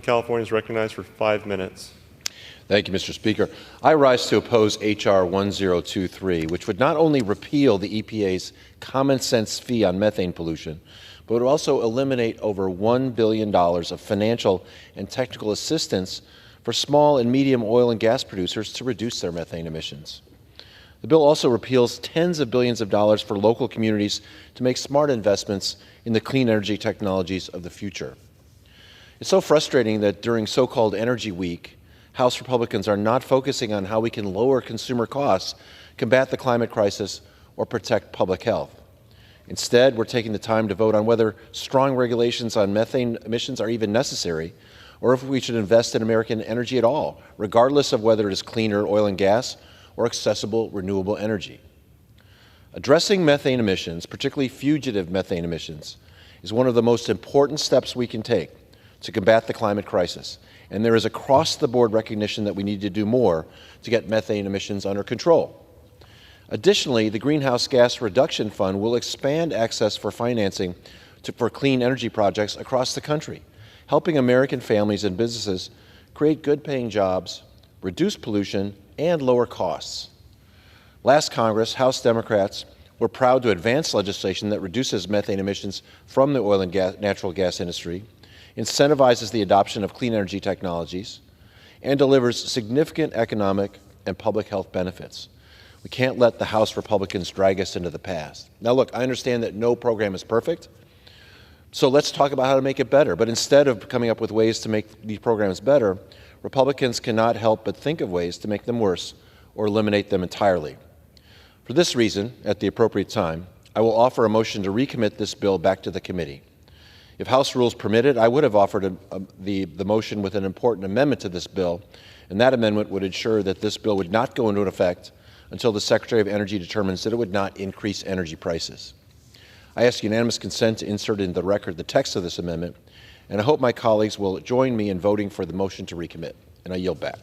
California is recognized for 5 minutes. Thank you, Mr. Speaker. I rise to oppose H.R. 1023, which would not only repeal the EPA's common sense fee on methane pollution, but would also eliminate over $1 billion of financial and technical assistance for small and medium oil and gas producers to reduce their methane emissions. The bill also repeals tens of billions of dollars for local communities to make smart investments in the clean energy technologies of the future. It's so frustrating that during so-called Energy Week, House Republicans are not focusing on how we can lower consumer costs, combat the climate crisis, or protect public health. Instead, we're taking the time to vote on whether strong regulations on methane emissions are even necessary, or if we should invest in American energy at all, regardless of whether it is cleaner oil and gas or accessible renewable energy. Addressing methane emissions, particularly fugitive methane emissions, is one of the most important steps we can take to combat the climate crisis, and there is across-the-board recognition that we need to do more to get methane emissions under control. Additionally, the Greenhouse Gas Reduction Fund will expand access for financing for clean energy projects across the country, helping American families and businesses create good-paying jobs, reduce pollution, and lower costs. Last Congress, House Democrats were proud to advance legislation that reduces methane emissions from the oil and natural gas industry, incentivizes the adoption of clean energy technologies, and delivers significant economic and public health benefits. We can't let the House Republicans drag us into the past. Now look, I understand that no program is perfect, so let's talk about how to make it better. But instead of coming up with ways to make these programs better, Republicans cannot help but think of ways to make them worse or eliminate them entirely. For this reason, at the appropriate time, I will offer a motion to recommit this bill back to the committee. If House rules permitted, I would have offered the motion with an important amendment to this bill, and that amendment would ensure that this bill would not go into effect until the Secretary of Energy determines that it would not increase energy prices. I ask unanimous consent to insert into the record the text of this amendment, and I hope my colleagues will join me in voting for the motion to recommit, and I yield back.